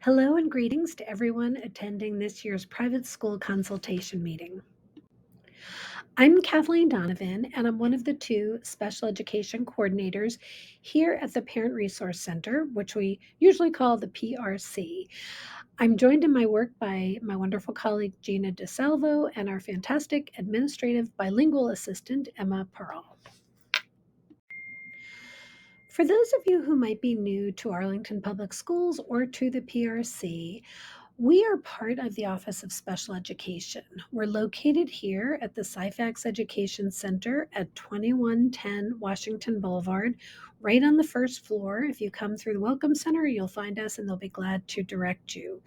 Hello and greetings to everyone attending this year's private school consultation meeting. I'm Kathleen Donovan, and I'm one of the two special education coordinators here at the Parent Resource Center, which we usually call the PRC. I'm joined in my work by my wonderful colleague Gina DeSalvo and our fantastic administrative bilingual assistant Emma Pearl. For those of you who might be new to Arlington Public Schools or to the PRC, we are part of the Office of Special Education. We're located here at the SciFax Education Center at 2110 Washington Boulevard, right on the first floor. If you come through the Welcome Center, you'll find us and they'll be glad to direct you.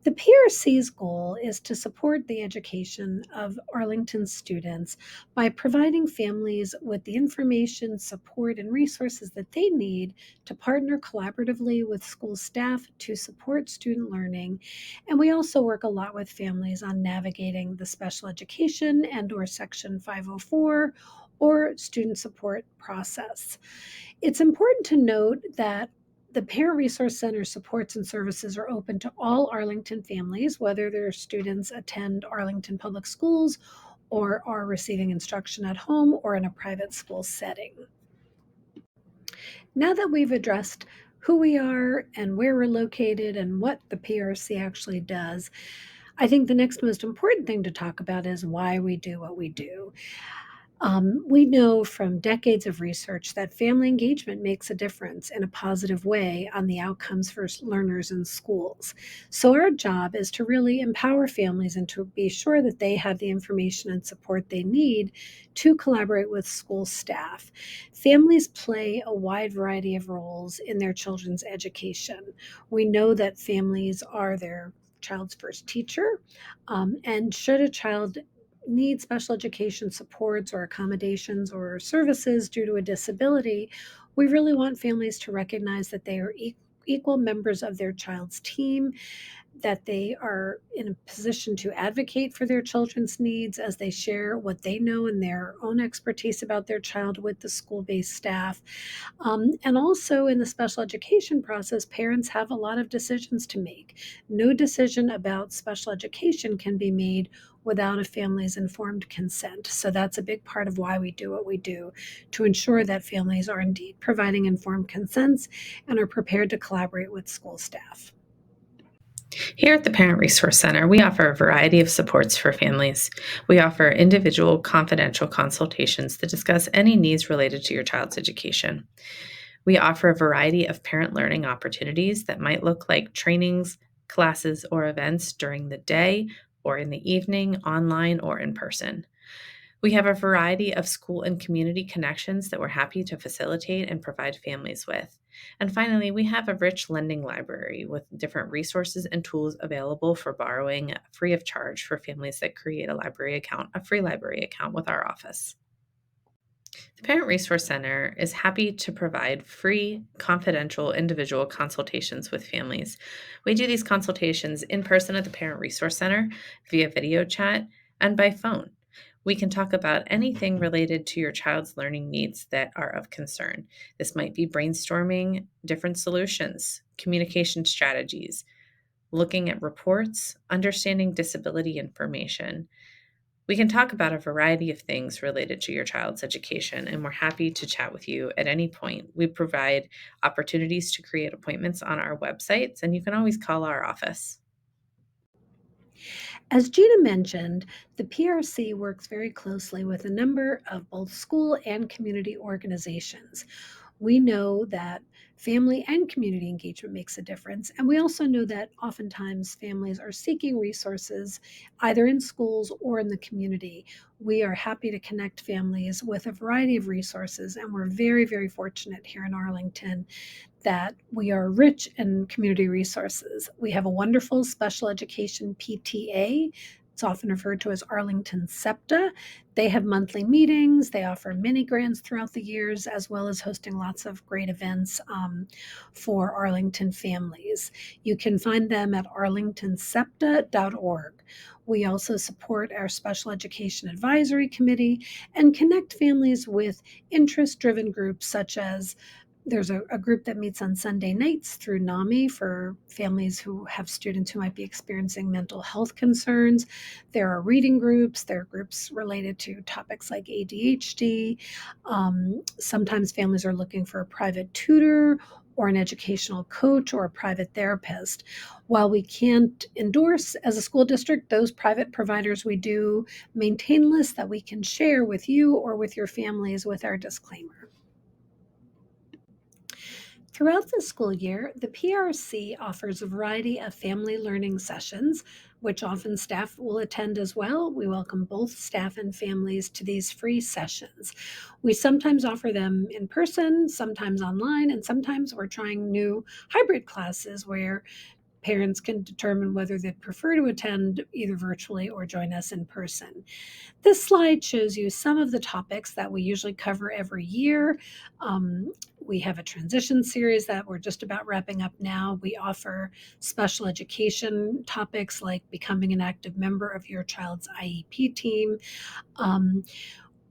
The PRC's goal is to support the education of Arlington students by providing families with the information, support, and resources that they need to partner collaboratively with school staff to support student learning. And we also work a lot with families on navigating the special education and or Section 504 or student support process. It's important to note that the Parent Resource Center supports and services are open to all Arlington families, whether their students attend Arlington Public Schools or are receiving instruction at home or in a private school setting. Now that we've addressed who we are and where we're located and what the PRC actually does, I think the next most important thing to talk about is why we do what we do. We know from decades of research that family engagement makes a difference in a positive way on the outcomes for learners in schools. So, our job is to really empower families and to be sure that they have the information and support they need to collaborate with school staff. Families play a wide variety of roles in their children's education. We know that families are their child's first teacher, and should a child need special education supports or accommodations or services due to a disability, we really want families to recognize that they are equal members of their child's team, that they are in a position to advocate for their children's needs as they share what they know and their own expertise about their child with the school-based staff. And also in the special education process, parents have a lot of decisions to make. No decision about special education can be made without a family's informed consent. So that's a big part of why we do what we do, to ensure that families are indeed providing informed consents and are prepared to collaborate with school staff. Here at the Parent Resource Center, we offer a variety of supports for families. We offer individual confidential consultations that discuss any needs related to your child's education. We offer a variety of parent learning opportunities that might look like trainings, classes, or events during the day or in the evening, online or in person. We have a variety of school and community connections that we're happy to facilitate and provide families with. And finally, we have a rich lending library with different resources and tools available for borrowing free of charge for families that create a free library account with our office. The Parent Resource Center is happy to provide free, confidential, individual consultations with families. We do these consultations in person at the Parent Resource Center, via video chat, and by phone. We can talk about anything related to your child's learning needs that are of concern. This might be brainstorming different solutions, communication strategies, looking at reports, understanding disability information. We can talk about a variety of things related to your child's education, and we're happy to chat with you at any point. We provide opportunities to create appointments on our websites, and you can always call our office. As Gina mentioned, the PRC works very closely with a number of both school and community organizations. We know that family and community engagement makes a difference. And we also know that oftentimes families are seeking resources either in schools or in the community. We are happy to connect families with a variety of resources, and we're very, very fortunate here in Arlington that we are rich in community resources. We have a wonderful special education PTA. It's often referred to as Arlington SEPTA. They have monthly meetings. They offer mini grants throughout the years, as well as hosting lots of great events for Arlington families. You can find them at arlingtonsepta.org. We also support our Special Education Advisory Committee and connect families with interest driven groups such as There's a group that meets on Sunday nights through NAMI for families who have students who might be experiencing mental health concerns. There are reading groups. There are groups related to topics like ADHD. Sometimes families are looking for a private tutor or an educational coach or a private therapist. While we can't endorse as a school district those private providers, we do maintain lists that we can share with you or with your families with our disclaimer. Throughout the school year, the PRC offers a variety of family learning sessions, which often staff will attend as well. We welcome both staff and families to these free sessions. We sometimes offer them in person, sometimes online, and sometimes we're trying new hybrid classes where parents can determine whether they'd prefer to attend either virtually or join us in person. This slide shows you some of the topics that we usually cover every year. We have a transition series that we're just about wrapping up now. We offer special education topics like becoming an active member of your child's IEP team. Um,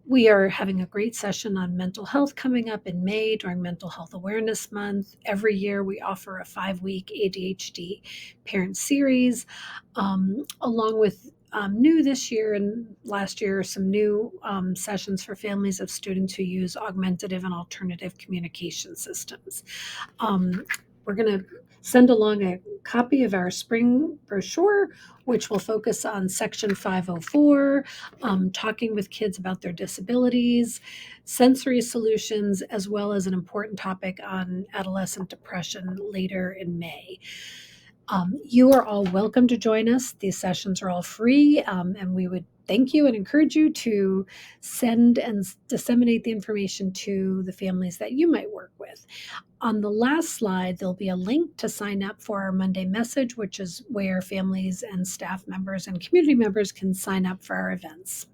we are having a great session on mental health coming up in May during Mental Health Awareness Month. Every year, we offer a 5-week ADHD parent series, along with new this year and last year, some new sessions for families of students who use augmentative and alternative communication systems. We're going to send along a copy of our spring brochure, which will focus on Section 504, talking with kids about their disabilities, sensory solutions, as well as an important topic on adolescent depression later in May. You are all welcome to join us. These sessions are all free, and we would thank you and encourage you to send and disseminate the information to the families that you might work with. On the last slide, there'll be a link to sign up for our Monday message, which is where families and staff members and community members can sign up for our events.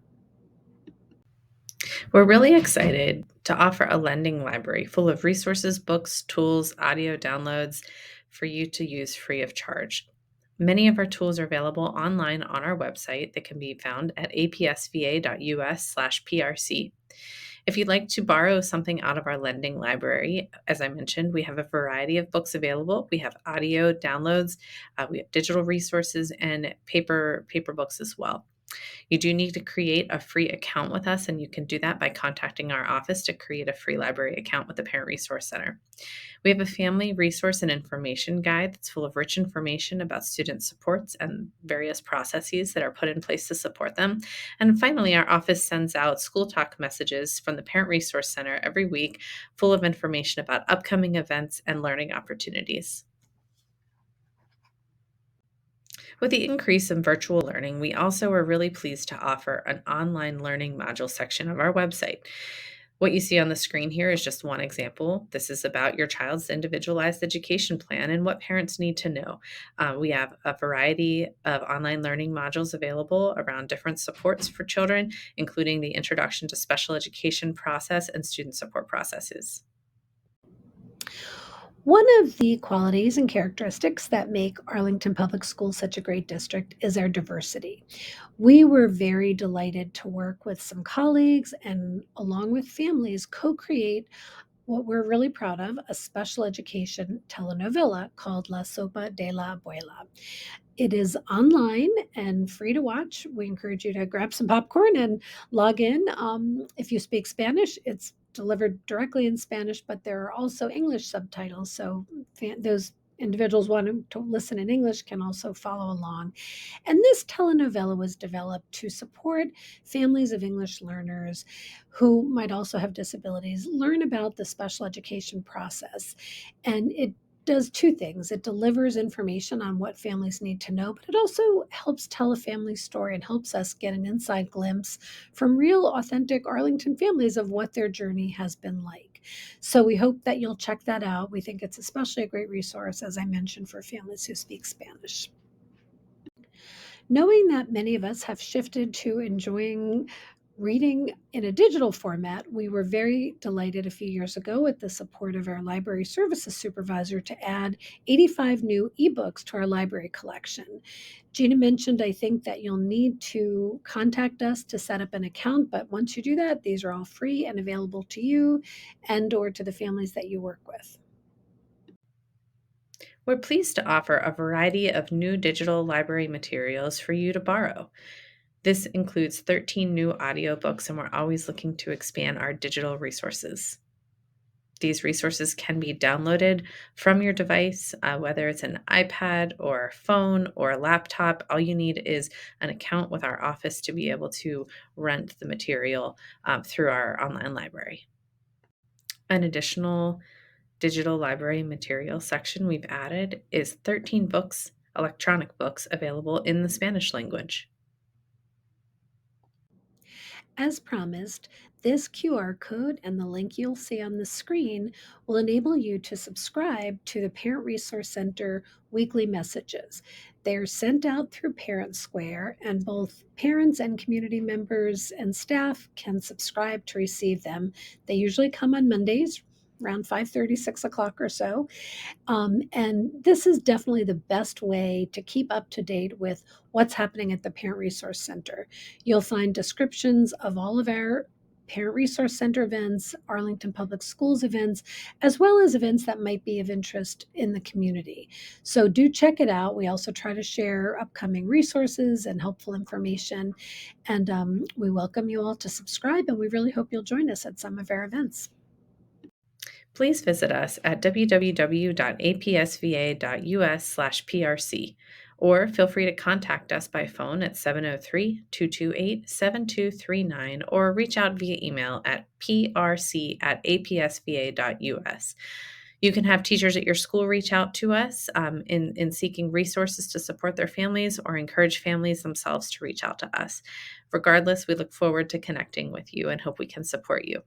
We're really excited to offer a lending library full of resources, books, tools, audio downloads for you to use free of charge. Many of our tools are available online on our website that can be found at apsva.us/PRC. If you'd like to borrow something out of our lending library, as I mentioned, we have a variety of books available. We have audio downloads, we have digital resources, and paper books as well. You do need to create a free account with us, and you can do that by contacting our office to create a free library account with the Parent Resource Center. We have a family resource and information guide that's full of rich information about student supports and various processes that are put in place to support them. And finally, our office sends out school talk messages from the Parent Resource Center every week, full of information about upcoming events and learning opportunities. With the increase in virtual learning, we also are really pleased to offer an online learning module section of our website. What you see on the screen here is just one example. This is about your child's individualized education plan and what parents need to know. We have a variety of online learning modules available around different supports for children, including the introduction to special education process and student support processes. One of the qualities and characteristics that make Arlington Public Schools such a great district is our diversity. We were very delighted to work with some colleagues and, along with families, co create what we're really proud of, a special education telenovela called La Sopa de la Abuela. It is online and free to watch. We encourage you to grab some popcorn and log in. If you speak Spanish, it's delivered directly in Spanish, but there are also English subtitles. So those individuals wanting to listen in English can also follow along. And this telenovela was developed to support families of English learners who might also have disabilities learn about the special education process. And it does two things. It delivers information on what families need to know, but it also helps tell a family story and helps us get an inside glimpse from real, authentic Arlington families of what their journey has been like. So we hope that you'll check that out. We think it's especially a great resource, as I mentioned, for families who speak Spanish. Knowing that many of us have shifted to enjoying Reading in a digital format, we were very delighted a few years ago with the support of our library services supervisor to add 85 new ebooks to our library collection. Gina mentioned, I think, that you'll need to contact us to set up an account, but once you do that, these are all free and available to you and or to the families that you work with. We're pleased to offer a variety of new digital library materials for you to borrow. This includes 13 new audiobooks, and we're always looking to expand our digital resources. These resources can be downloaded from your device, whether it's an iPad or a phone or a laptop. All you need is an account with our office to be able to rent the material through our online library. An additional digital library material section we've added is 13 books, electronic books, available in the Spanish language. As promised, this QR code and the link you'll see on the screen will enable you to subscribe to the Parent Resource Center weekly messages. They're sent out through Parent Square, and both parents and community members and staff can subscribe to receive them. They usually come on Mondays around 5:30, 6 o'clock or so. And this is definitely the best way to keep up to date with what's happening at the Parent Resource Center. You'll find descriptions of all of our Parent Resource Center events, Arlington Public Schools events, as well as events that might be of interest in the community. So do check it out. We also try to share upcoming resources and helpful information. And we welcome you all to subscribe, and we really hope you'll join us at some of our events. Please visit us at www.apsva.us/prc, or feel free to contact us by phone at 703-228-7239, or reach out via email at prc@apsva.us. You can have teachers at your school reach out to us in seeking resources to support their families, or encourage families themselves to reach out to us. Regardless, we look forward to connecting with you and hope we can support you.